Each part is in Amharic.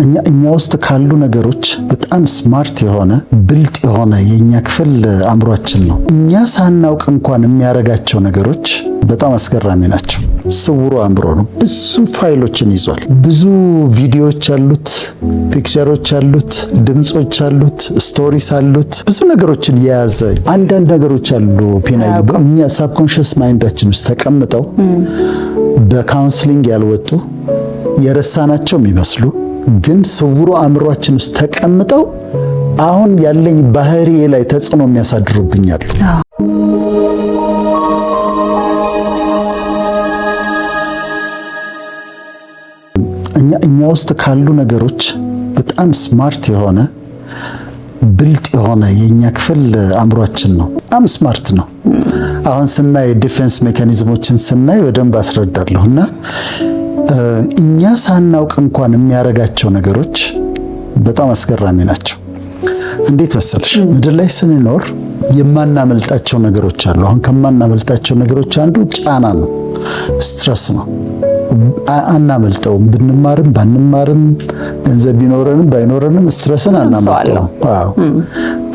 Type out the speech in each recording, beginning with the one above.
እኛ ውስጥ ካሉ ነገሮች በጣም ስማርት የሆነ ብልጥ የሆነ የኛ ክፍል አእምሯችን ነው። እኛ ሳናውቅ እንኳን የሚያረጋቸው ነገሮች በጣም አስገራሚ ናቸው። ስውሩ አእምሮ ነው። ብዙ ፋይሎችን ይዟል። ብዙ ቪዲዮዎች አሉት፣ ፒክቸሮች አሉት፣ ድምጾች አሉት፣ ስቶሪስ አሉት። ብዙ ነገሮችን የያዘ አንዳንድ ነገሮች አሉ ፒናይ በእኛ ሳብኮንሺየስ ማይንዳችን ውስጥ ተቀምጠው በካውንስሊንግ ያልወጡ የረሳናቸው የሚመስሉ ግን ስውሩ አእምሯችን ውስጥ ተቀምጠው አሁን ያለኝ ባህሪዬ ላይ ተጽዕኖ የሚያሳድሩብኛል። እኛ ውስጥ ካሉ ነገሮች በጣም ስማርት የሆነ ብልጥ የሆነ የኛ ክፍል አእምሯችን ነው። በጣም ስማርት ነው። አሁን ስናይ ዲፌንስ ሜካኒዝሞችን ስናይ በደንብ አስረዳለሁና እኛ ሳናውቅ እንኳን የሚያረጋቸው ነገሮች በጣም አስገራሚ ናቸው። እንዴት መሰለሽ ምድር ላይ ስንኖር የማናመልጣቸው ነገሮች አሉ። አሁን ከማናመልጣቸው ነገሮች አንዱ ጫና ነው፣ ስትረስ ነው። አናመልጠውም። ብንማርም ባንማርም ገንዘብ ቢኖረንም ባይኖረንም ስትረስን አናመልጠውም። አዎ።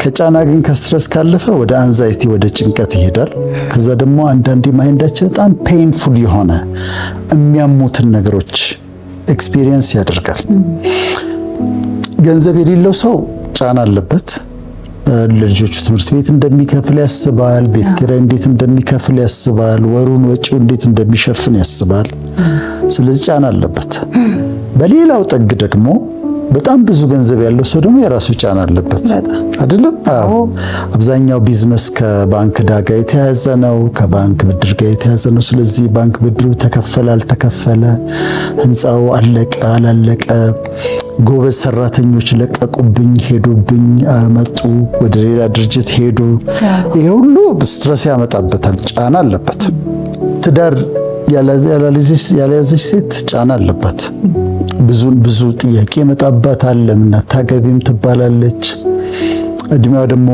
ከጫና ግን ከስትረስ ካለፈ ወደ አንዛይቲ ወደ ጭንቀት ይሄዳል። ከዛ ደግሞ አንዳንዴ ማይንዳችን በጣም ፔንፉል የሆነ የሚያሙትን ነገሮች ኤክስፒሪየንስ ያደርጋል። ገንዘብ የሌለው ሰው ጫና አለበት። ለልጆቹ ትምህርት ቤት እንደሚከፍል ያስባል። ቤት ኪራይ እንዴት እንደሚከፍል ያስባል። ወሩን ወጪው እንዴት እንደሚሸፍን ያስባል። ስለዚህ ጫና አለበት። በሌላው ጥግ ደግሞ በጣም ብዙ ገንዘብ ያለው ሰው ደግሞ የራሱ ጫና አለበት አይደለም? አዎ። አብዛኛው ቢዝነስ ከባንክ ዕዳ ጋር የተያያዘ ነው፣ ከባንክ ብድር ጋር የተያያዘ ነው። ስለዚህ ባንክ ብድሩ ተከፈለ አልተከፈለ፣ ህንፃው አለቀ አላለቀ፣ ጎበዝ ሰራተኞች ለቀቁብኝ፣ ሄዱብኝ፣ መጡ፣ ወደ ሌላ ድርጅት ሄዱ። ይሄ ሁሉ ስትረስ ያመጣበታል፣ ጫና አለበት። ትዳር ያልያዘች ሴት ጫና አለባት። ብዙ ጥያቄ ይመጣባታል። ለምን አታገቢም ትባላለች። እድሜዋ ደግሞ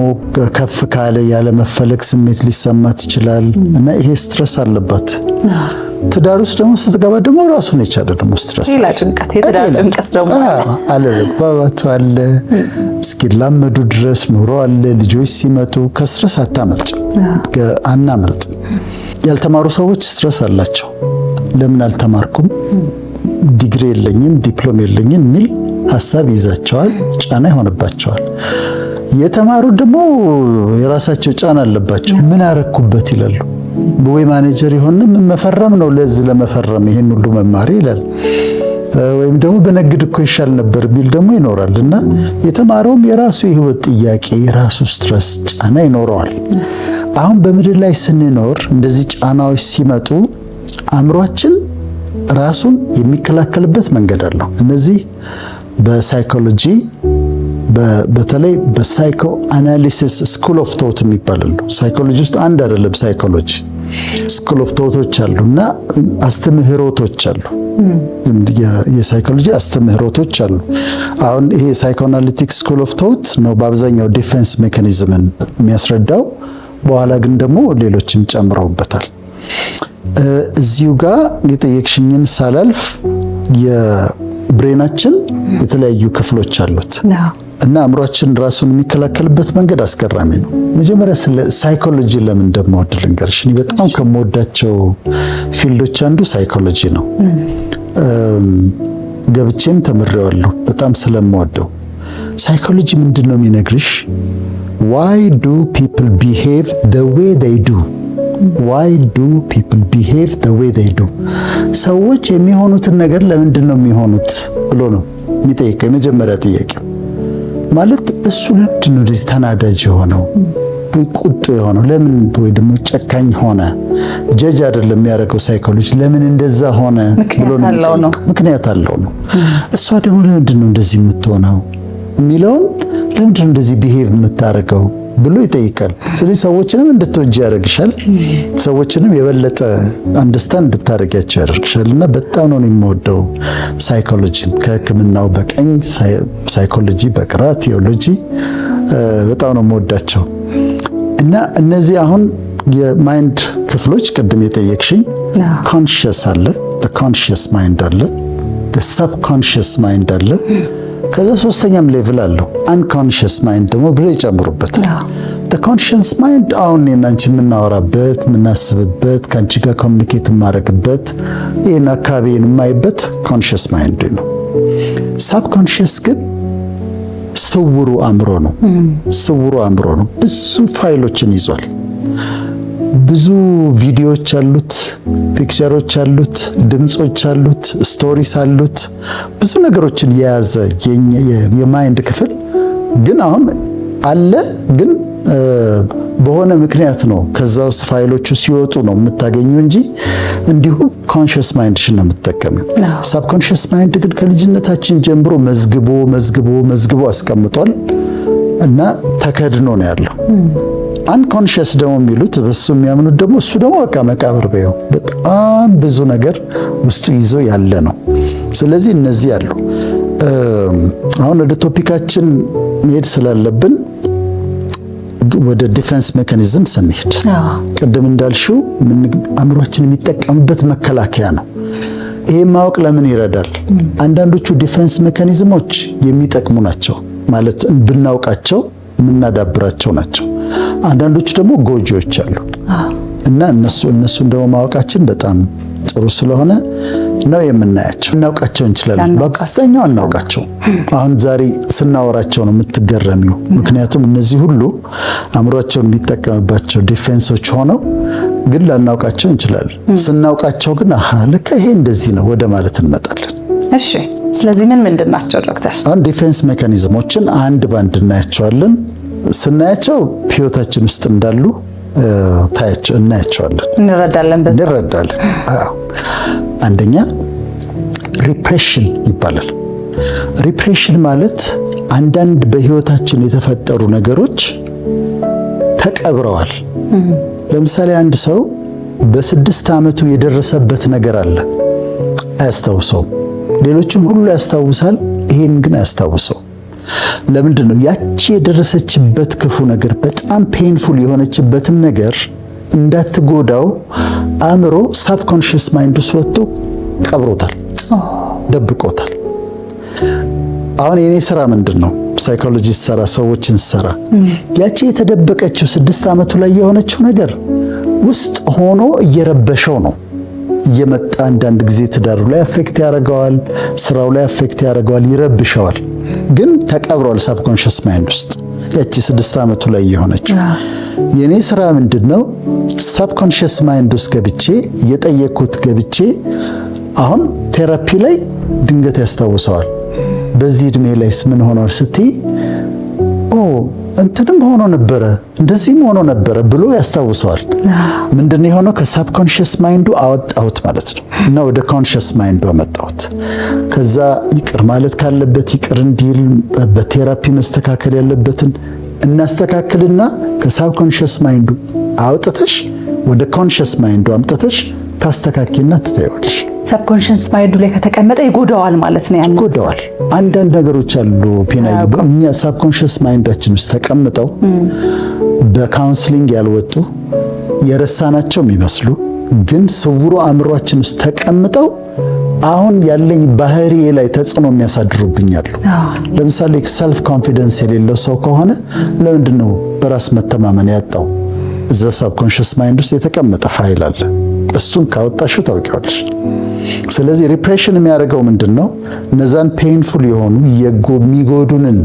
ከፍ ካለ ያለ መፈለግ ስሜት ሊሰማት ይችላል እና ይሄ ስትረስ አለባት። ትዳር ውስጥ ደግሞ ስትገባ ደግሞ ራሱን የቻለ ደግሞ ስትረስ ሌላ ጭንቀት፣ የትዳር ጭንቀት ደግሞ አለመግባባቱ አለ። እስኪላመዱ ድረስ ኑሮ አለ። ልጆች ሲመጡ ከስትረስ አናመልጥም። ያልተማሩ ሰዎች ስትረስ አላቸው። ለምን አልተማርኩም፣ ዲግሪ የለኝም፣ ዲፕሎም የለኝም የሚል ሐሳብ ይዛቸዋል፣ ጫና ይሆንባቸዋል። የተማሩ ደግሞ የራሳቸው ጫና አለባቸው። ምን አረኩበት ይላሉ። ወይ ማኔጀር ይሆን ምን መፈረም ነው ለዚህ ለመፈረም ይሄን ሁሉ መማር ይላል። ወይም ደግሞ በነግድ እኮ ይሻል ነበር ቢል ደግሞ ይኖራል። እና የተማረውም የራሱ የህይወት ጥያቄ የራሱ ስትረስ ጫና ይኖረዋል። አሁን በምድር ላይ ስንኖር እንደዚህ ጫናዎች ሲመጡ አእምሯችን ራሱን የሚከላከልበት መንገድ አለው። እነዚህ በሳይኮሎጂ በተለይ በሳይኮ አናሊሲስ ስኩል ኦፍ ቶት የሚባላሉ። ሳይኮሎጂ ውስጥ አንድ አይደለም፣ ሳይኮሎጂ ስኩል ኦፍ ቶቶች አሉና አስተምህሮቶች አሉ። የሳይኮሎጂ አስተምህሮቶች አሉ። አሁን ይሄ ሳይኮአናሊቲክ ስኩል ኦፍ ቶት ነው በአብዛኛው ዲፌንስ ሜካኒዝምን የሚያስረዳው። በኋላ ግን ደግሞ ሌሎችም ጨምረውበታል። እዚሁ ጋር የጠየቅሽኝን ሳላልፍ የብሬናችን የተለያዩ ክፍሎች አሉት እና አእምሯችን ራሱን የሚከላከልበት መንገድ አስገራሚ ነው። መጀመሪያ ስለ ሳይኮሎጂ ለምን እንደምወድ ልንገርሽ። እኔ በጣም ከምወዳቸው ፊልዶች አንዱ ሳይኮሎጂ ነው። ገብቼም ተምሬዋለሁ በጣም ስለምወደው። ሳይኮሎጂ ምንድን ነው የሚነግርሽ? why do people behave the way they do? why do people behave the way they do? ሰዎች የሚሆኑትን ነገር ለምንድን ነው የሚሆኑት ብሎ ነው የሚጠይቀው። የመጀመሪያ ጥያቄ ማለት እሱ ለምንድን ነው እንደዚህ ተናዳጅ የሆነው ቁጡ የሆነው ለምን ወይ ደግሞ ጨካኝ ሆነ? ጀጅ አይደለም የሚያደርገው ሳይኮሎጂ። ለምን እንደዛ ሆነ ብሎ ነው ምክንያት አለው ነው። እሷ ደግሞ ለምንድን ነው እንደዚህ የምትሆነው የሚለውን ለምንድን ነው እንደዚህ ቢሄቭ የምታደርገው ብሎ ይጠይቃል። ስለዚህ ሰዎችንም እንድትወጂ ያደርግሻል። ሰዎችንም የበለጠ አንደርስታንድ እንድታደርጊያቸው ያደርግሻል። እና በጣም ነው የምወደው ሳይኮሎጂን። ከሕክምናው በቀኝ ሳይኮሎጂ በግራ ቲዮሎጂ በጣም ነው የምወዳቸው። እና እነዚህ አሁን የማይንድ ክፍሎች ቅድም የጠየቅሽኝ ኮንሺየስ አለ፣ ኮንሺየስ ማይንድ አለ፣ ሰብኮንሺየስ ማይንድ አለ፣ ከዛ ሶስተኛም ሌቭል አለው አንኮንሺየስ ማይንድ ደግሞ ብሎ ይጨምሩበታል። ኮንሺየስ ማይንድ አሁን እናንቺ የምናወራበት የምናስብበት ከአንቺ ጋር ኮሚኒኬት የማደርግበት ይህን አካባቢን የማይበት ኮንሺየስ ማይንድ ነው። ሳብኮንሺየስ ግን ስውሩ አእምሮ ነው። ስውሩ አእምሮ ነው። ብዙ ፋይሎችን ይዟል። ብዙ ቪዲዮዎች አሉት፣ ፒክቸሮች አሉት፣ ድምጾች አሉት፣ ስቶሪስ አሉት። ብዙ ነገሮችን የያዘ የማይንድ ክፍል ግን አሁን አለ ግን በሆነ ምክንያት ነው ከዛ ውስጥ ፋይሎቹ ሲወጡ ነው የምታገኙ እንጂ እንዲሁ ኮንሺየስ ማይንድሽን ነው የምትጠቀሚው። ሳብኮንሺየስ ማይንድ ግን ከልጅነታችን ጀምሮ መዝግቦ አስቀምጧል እና ተከድኖ ነው ያለው። አንኮንሺየስ ደግሞ የሚሉት በሱ የሚያምኑት ደግሞ እሱ ደግሞ በቃ መቃብር በየው በጣም ብዙ ነገር ውስጡ ይዞ ያለ ነው። ስለዚህ እነዚህ አሉ። አሁን ወደ ቶፒካችን መሄድ ስላለብን ወደ ዲፌንስ ሜካኒዝም ስንሄድ ቅድም እንዳልሽው አእምሮአችን የሚጠቀምበት መከላከያ ነው። ይሄ ማወቅ ለምን ይረዳል? አንዳንዶቹ ዲፌንስ ሜካኒዝሞች የሚጠቅሙ ናቸው ማለት ብናውቃቸው የምናዳብራቸው ናቸው። አንዳንዶቹ ደግሞ ጎጂዎች አሉ እና እነሱን ደግሞ ማወቃችን በጣም ጥሩ ስለሆነ ነው የምናያቸው። እናውቃቸው እንችላለን፣ በአብዛኛው እናውቃቸው። አሁን ዛሬ ስናወራቸው ነው የምትገረሚው። ምክንያቱም እነዚህ ሁሉ አእምሮአቸውን የሚጠቀምባቸው ዲፌንሶች ሆነው ግን ላናውቃቸው እንችላለን። ስናውቃቸው ግን አሃ ለካ ይሄ እንደዚህ ነው ወደ ማለት እንመጣለን። እሺ፣ ስለዚህ ምንድን ናቸው ዶክተር? አሁን ዲፌንስ ሜካኒዝሞችን አንድ ባንድ እናያቸዋለን። ስናያቸው ህይወታችን ውስጥ እንዳሉ እናያቸዋለን፣ እንረዳለን። አንደኛ ሪፕሬሽን ይባላል። ሪፕሬሽን ማለት አንዳንድ በህይወታችን የተፈጠሩ ነገሮች ተቀብረዋል። ለምሳሌ አንድ ሰው በ6 ዓመቱ የደረሰበት ነገር አለ፣ አያስታውሰውም። ሌሎችም ሁሉ ያስታውሳል፣ ይሄን ግን አያስታውሰው። ለምንድን ነው? ያቺ የደረሰችበት ክፉ ነገር በጣም ፔንፉል የሆነችበትን ነገር እንዳትጎዳው አእምሮ ሳብኮንሺየስ ማይንድ ውስጥ ወጥቶ ቀብሮታል፣ ደብቆታል። አሁን የኔ ስራ ምንድን ነው? ሳይኮሎጂስት ሰራ፣ ሰዎችን ሰራ። ያቺ የተደበቀችው 6 ዓመቱ ላይ የሆነችው ነገር ውስጥ ሆኖ እየረበሸው ነው እየመጣ አንዳንድ ጊዜ ትዳሩ ላይ አፌክት ያደርገዋል፣ ስራው ላይ አፌክት ያደርገዋል፣ ይረብሸዋል። ግን ተቀብሯል ሳብኮንሺየስ ማይንድ ውስጥ ያቺ 6 ዓመቱ ላይ የሆነችው። የኔ ስራ ምንድነው? ሳብኮንሺየስ ማይንድ ውስጥ ገብቼ እየጠየቅኩት ገብቼ አሁን ቴራፒ ላይ ድንገት ያስታውሰዋል። በዚህ እድሜ ላይስ ምን ሆኗል ስትይ እንትንም ሆኖ ነበረ እንደዚህም ሆኖ ነበረ ብሎ ያስታውሰዋል። ምንድነው የሆነው? ከሳብኮንሺየስ ማይንዱ አወጣሁት ማለት ነው እና ወደ ኮንሺየስ ማይንዱ አመጣሁት። ከዛ ይቅር ማለት ካለበት ይቅር እንዲል በቴራፒ መስተካከል ያለበትን እናስተካክልና ከሳብኮንሺየስ ማይንዱ አውጥተሽ ወደ ኮንሺየስ ማይንዱ አምጥተሽ ታስተካክልና ትታየዋለሽ። ሳብኮንሺየስ ማይንዱ ላይ ከተቀመጠ ይጎዳዋል ማለት ነው። ያን ይጎዳዋል። አንዳንድ ነገሮች አሉ ፒናይ በእኛ ሳብኮንሺየስ ማይንዳችን ውስጥ ተቀምጠው በካውንስሊንግ ያልወጡ የረሳናቸው የሚመስሉ ግን ስውሩ አእምሯችን ውስጥ ተቀምጠው አሁን ያለኝ ባህሪ ላይ ተጽዕኖ የሚያሳድሩብኛሉ። ለምሳሌ ሰልፍ ኮንፊደንስ የሌለው ሰው ከሆነ ለምንድን ነው በራስ መተማመን ያጣው? እዛ ሳብኮንሺየስ ማይንድ ውስጥ የተቀመጠ ፋይል አለ። እሱን ካወጣሽው ታውቂዋለሽ። ስለዚህ ሪፕሬሽን የሚያደርገው ምንድነው? እነዛን ፔንፉል የሆኑ የሚጎዱንን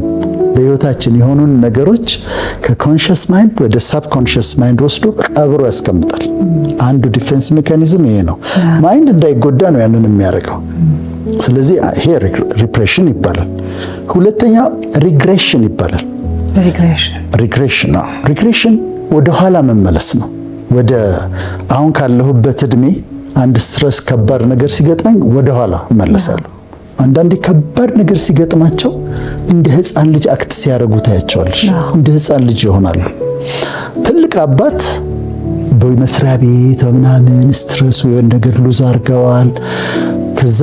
በህይወታችን የሆኑን ነገሮች ከኮንሺየስ ማይንድ ወደ ሳብኮንሺየስ ማይንድ ወስዶ ቀብሮ ያስቀምጣል። አንዱ ዲፌንስ ሜካኒዝም ይሄ ነው። ማይንድ እንዳይጎዳ ነው ያንን የሚያደርገው። ስለዚህ ይሄ ሪፕሬሽን ይባላል። ሁለተኛ ሪግሬሽን ይባላል። ሪግሬሽን ወደ ኋላ መመለስ ነው። ወደ አሁን ካለሁበት እድሜ አንድ ስትረስ ከባድ ነገር ሲገጥመኝ ወደ ኋላ እመለሳለሁ። አንዳንዴ ከባድ ነገር ሲገጥማቸው እንደ ህፃን ልጅ አክት ሲያደርጉ ታያቸዋለሽ። እንደ ህፃን ልጅ ይሆናሉ። ትልቅ አባት በመስሪያ ቤት ምናምን ስትረስ ወይ ነገር ሉዝ አድርገዋል። ከዛ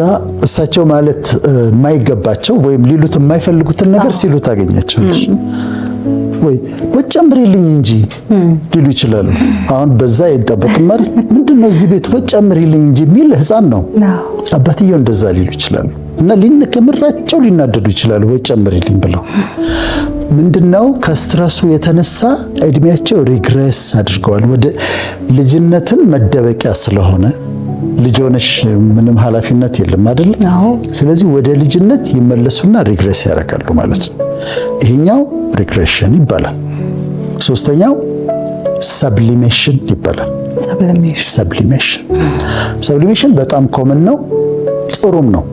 እሳቸው ማለት የማይገባቸው ወይም ሊሉት የማይፈልጉትን ነገር ሲሉ ታገኛቸዋለሽ። ወይ ወጨምሪልኝ እንጂ ሊሉ ይችላሉ። አሁን በዛ አይጠበቅም ማለት ምንድነው እዚህ ቤት ወጨምሪልኝ እንጂ የሚል ህፃን ነው። አባትየው እንደዛ ሊሉ ይችላሉ። እና ከምራቸው ሊናደዱ ይችላሉ ወይ ጨምሪልኝ ብለው። ምንድነው ከስትረሱ የተነሳ እድሜያቸው ሪግሬስ አድርገዋል። ወደ ልጅነትን መደበቂያ ስለሆነ ልጅ ሆነሽ ምንም ኃላፊነት የለም አይደል? ስለዚህ ወደ ልጅነት ይመለሱና ሪግሬስ ያደርጋሉ ማለት ነው። ይሄኛው ሪግሬሽን ይባላል። ሶስተኛው ሰብሊሜሽን ይባላል። ሰብሊሜሽን በጣም ኮመን ነው፣ ጥሩም ነው።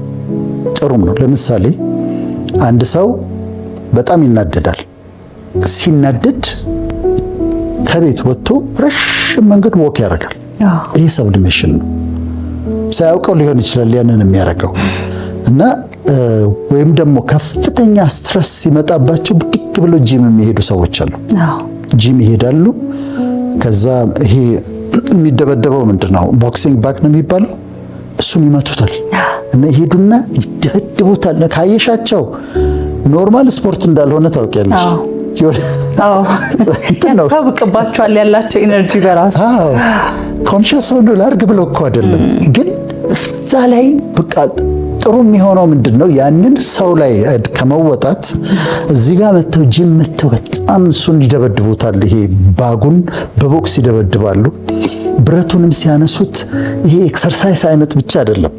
ለምሳሌ አንድ ሰው በጣም ይናደዳል። ሲናደድ ከቤት ወጥቶ ረጅም መንገድ ወክ ያደርጋል። ይሄ ሰብሊሜሽን ነው። ሳያውቀው ሊሆን ይችላል ያንን የሚያደርገው እና ወይም ደግሞ ከፍተኛ ስትረስ ሲመጣባቸው ብድግ ብሎ ጂም የሚሄዱ ሰዎች አሉ። ጂም ይሄዳሉ። ከዛ ይሄ የሚደበደበው ምንድነው ቦክሲንግ ባክ ነው የሚባለው፣ እሱን ይመቱታል እና ይሄዱና ይደበድቡታል። ካየሻቸው ኖርማል ስፖርት እንዳልሆነ ታውቂያለሽ። ታውቅባቸዋል ያላቸው ኢነርጂ በራሱ ኮንሺየስ ሆኖ ላርግ ብለው እኮ አይደለም። ግን እዛ ላይ በቃ ጥሩ የሚሆነው ምንድነው ያንን ሰው ላይ ከመወጣት እዚህ ጋር መተው ጂም መተው በጣም እሱን ይደበድቡታል። ይሄ ባጉን በቦክስ ይደበድባሉ። ብረቱንም ሲያነሱት ይሄ ኤክሰርሳይዝ አይነት ብቻ አይደለም።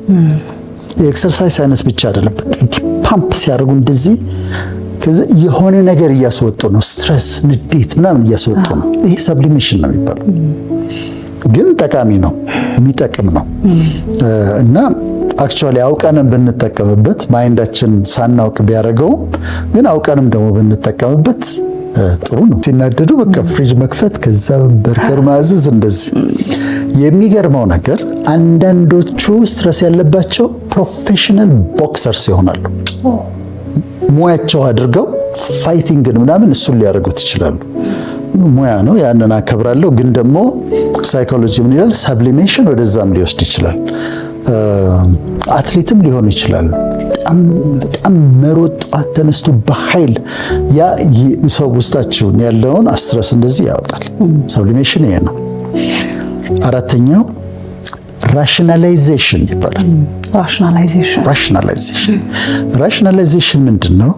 ፓምፕ ሲያደርጉ እንደዚህ የሆነ ነገር እያስወጡ ነው። ስትረስ፣ ንዴት ምናምን እያስወጡ ነው። ይሄ ሰብሊሜሽን ነው የሚባለው። ግን ጠቃሚ ነው፣ የሚጠቅም ነው እና አክቹዋሊ አውቀንም ብንጠቀምበት ማይንዳችን ሳናውቅ ቢያደርገው ግን አውቀንም ደግሞ ብንጠቀምበት ጥሩ ነው። ሲናደዱ በቃ ፍሪጅ መክፈት፣ ከዛ በርገር ማዘዝ እንደዚህ። የሚገርመው ነገር አንዳንዶቹ ስትረስ ያለባቸው ፕሮፌሽናል ቦክሰርስ ይሆናሉ። ሙያቸው አድርገው ፋይቲንግን ምናምን እሱን ሊያደርጉት ይችላሉ። ሙያ ነው፣ ያንን አከብራለሁ። ግን ደግሞ ሳይኮሎጂ ምን ይላል? ሰብሊሜሽን ወደዛም ሊወስድ ይችላል። አትሌትም ሊሆኑ ይችላሉ። በጣም መሮጥ ጠዋት ተነስቶ በኃይል ያ ሰው ውስጣችሁን ያለውን ስትረስ እንደዚህ ያወጣል። ሰብሊሜሽን ይሄ ነው። አራተኛው ራሽናላይዜሽን ይባላል። ራሽናላይዜሽን ምንድነው?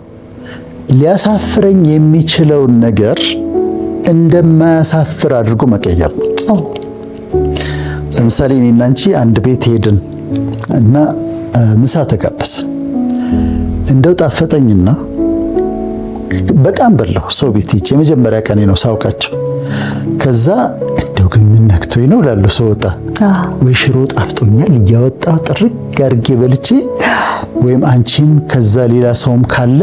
ሊያሳፍረኝ የሚችለውን ነገር እንደማያሳፍር አድርጎ መቀየር ነው። ለምሳሌ እኔና አንቺ አንድ ቤት ሄድን እና ምሳ ተጋበስ። እንደው ጣፈጠኝና በጣም በላው። ሰው ቤት ሂጅ፣ የመጀመሪያ ቀኔ ነው ሳውቃቸው። ከዛ እንደው ግን ምን ነክቶኝ ነው ላሉ ሰው ወጣ ወይ ሽሮ ጣፍጦኛል እያወጣው ጥርግ አድርጌ በልቼ፣ ወይም አንቺም ከዛ ሌላ ሰውም ካለ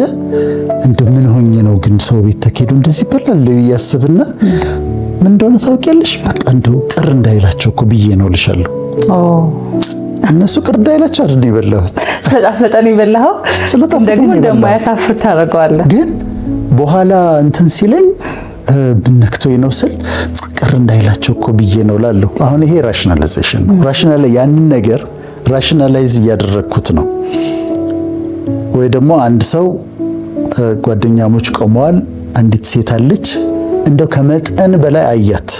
እንደው ምን ሆኜ ነው ግን ሰው ቤት ተኬዱ እንደዚህ ይበላል ያስብና ምን እንደሆነ ታውቂያለሽ? በቃ እንደው ቅር እንዳይላቸው እኮ ብዬ ነው ልሻለሁ። እነሱ ቅር እንዳይላቸው አይደል የበላሁት፣ ስለጣፈጠን የበላኸው ደግሞ እንደማያሳፍር ታደርገዋለህ። ግን በኋላ እንትን ሲለኝ ብነክቶኝ ነው ስል ቅር እንዳይላቸው እኮ ብዬ ነው ላለሁ። አሁን ይሄ ራሽናላይዜሽን ነው። ያንን ነገር ራሽናላይዝ እያደረግኩት ነው። ወይ ደግሞ አንድ ሰው ጓደኛሞች ቆመዋል፣ አንዲት ሴት አለች፣ እንደው ከመጠን በላይ አያት።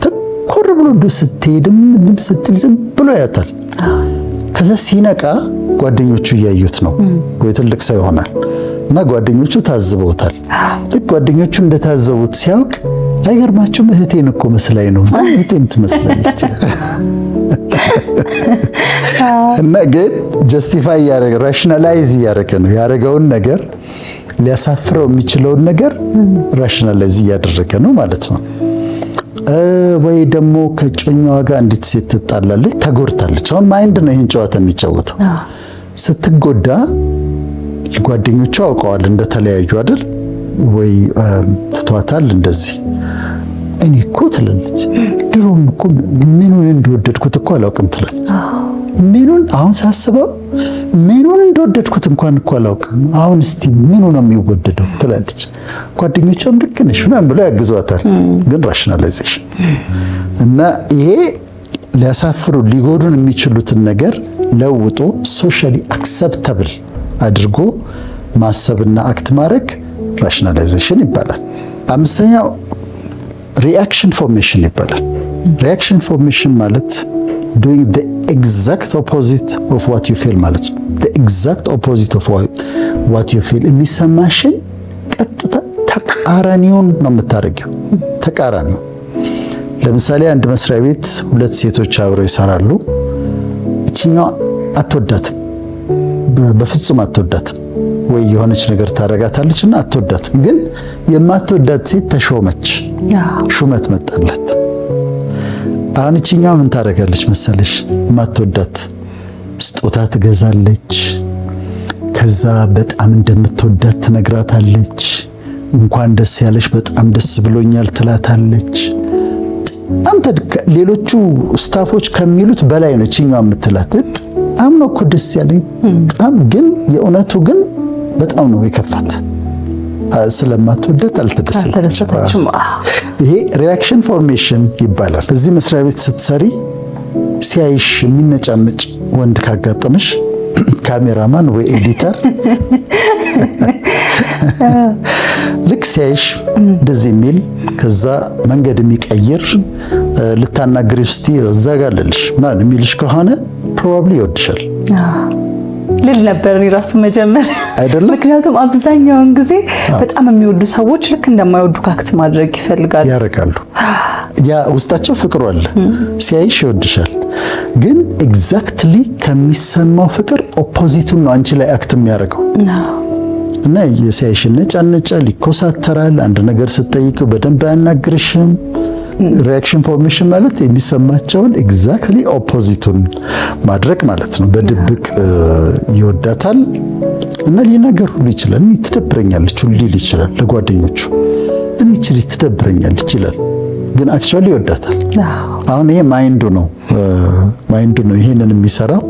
ተኮር ብሎ ስትሄድም ስትል ዝም ብሎ ያታል። ከዛ ሲነቃ ጓደኞቹ እያዩት ነው፣ ወይ ትልቅ ሰው ይሆናል እና ጓደኞቹ ታዝበውታል። ጓደኞቹ እንደታዘቡት ሲያውቅ አይገርማችሁም? እህቴን እኮ መስላኝ ነው፣ እህቴን ትመስላለች። እና ግን ጀስቲፋይ ያደረገ ራሽናላይዝ እያደረገ ነው። ያደረገውን ነገር ሊያሳፍረው የሚችለውን ነገር ራሽናላይዝ እያደረገ ነው ማለት ነው። ወይ ደግሞ ከጮኛዋ ጋር እንዴት ሴት ትጣላለች፣ ተጎድታለች። አሁን ማይንድ ነው ይህን ጨዋታ የሚጫወተው። ስትጎዳ ጓደኞቿ አውቀዋል እንደተለያዩ አይደል ወይ ትቷታል እንደዚህ። እኔ እኮ ትላለች ድሮም እኮ ምኑን እንደወደድኩት እኮ አላውቅም ትላለች። ምኑን አሁን ሳስበው ምኑን እንደወደድኩት እንኳን እኮ አላውቅም። አሁን እስቲ ምኑ ነው የሚወደደው ትላለች። ጓደኞቿም ልክ ነሽ ምናምን ብለው ያግዟታል። ግን ራሽናላይዜሽን እና ይሄ ሊያሳፍሩ ሊጎዱን የሚችሉትን ነገር ለውጦ ሶሻሊ አክሰፕተብል አድርጎ ማሰብና አክት ማድረግ ራሽናላይዜሽን ይባላል። አምስተኛው ሪአክሽን ፎርሜሽን ይባላል። ሪአክሽን ፎርሜሽን ማለት doing the exact opposite of what you feel ማለት ነው። the ኤግዛክት ኦፖዚት ኦፍ ዋት ዩ ፊል። የሚሰማሽን ቀጥታ ተቃራኒውን ነው የምታደርጊው። ተቃራኒው ለምሳሌ አንድ መስሪያ ቤት ሁለት ሴቶች አብረው ይሰራሉ። እቺኛው አትወዳትም፣ በፍጹም አትወዳትም። ወይ የሆነች ነገር ታረጋታለች እና አትወዳትም። ግን የማትወዳት ሴት ተሾመች፣ ሹመት መጣላት። አሁን እቺኛው ምን ታረጋለች መሰለሽ? የማትወዳት ስጦታ ትገዛለች። ከዛ በጣም እንደምትወዳት ትነግራታለች። እንኳን ደስ ያለሽ፣ በጣም ደስ ብሎኛል ትላታለች። አንተ ሌሎቹ ስታፎች ከሚሉት በላይ ነው እቺኛው የምትላት። በጣም ነው እኮ ደስ ያለኝ በጣም ግን የእውነቱ ግን በጣም ነው የከፋት። ስለማትወዳት አልተደሰተችም። ይሄ ሪያክሽን ፎርሜሽን ይባላል። እዚህ መስሪያ ቤት ስትሰሪ ሲያይሽ የሚነጫነጭ ወንድ ካጋጠመሽ ካሜራማን ወይ ኤዲተር ልክ ሲያይሽ እንደዚህ የሚል ከዛ መንገድ የሚቀይር ልታናግሪ እስቲ እዛ ጋር ልልሽ ምናምን የሚልሽ ከሆነ ፕሮባብሊ ይወድሻል ልል ነበር እኔ ራሱ መጀመሪያ አይደለም። ምክንያቱም አብዛኛውን ጊዜ በጣም የሚወዱ ሰዎች ልክ እንደማይወዱ ካክት ማድረግ ይፈልጋሉ፣ ያረጋሉ። ያ ውስጣቸው ፍቅሩ አለ። ሲያይሽ ይወድሻል፣ ግን ኤግዛክትሊ ከሚሰማው ፍቅር ኦፖዚቱን ነው አንቺ ላይ አክት የሚያደርገው እና የሲያይሽ ነጫነጫል፣ ይኮሳተራል። አንድ ነገር ስትጠይቂው በደንብ አያናግርሽም። ሪያክሽን ፎርሜሽን ማለት የሚሰማቸውን ኤግዛክትሊ ኦፖዚቱን ማድረግ ማለት ነው። በድብቅ ይወዳታል እና ሊናገር ሁሉ ይችላል። እኔ ትደብረኛለች ሁሉ ሊል ይችላል ለጓደኞቹ። እኔ እቺ ትደብረኛለች ይላል፣ ግን አክቹዋሊ ይወዳታል። አሁን ይሄ ማይንዱ ነው ይሄንን የሚሰራው።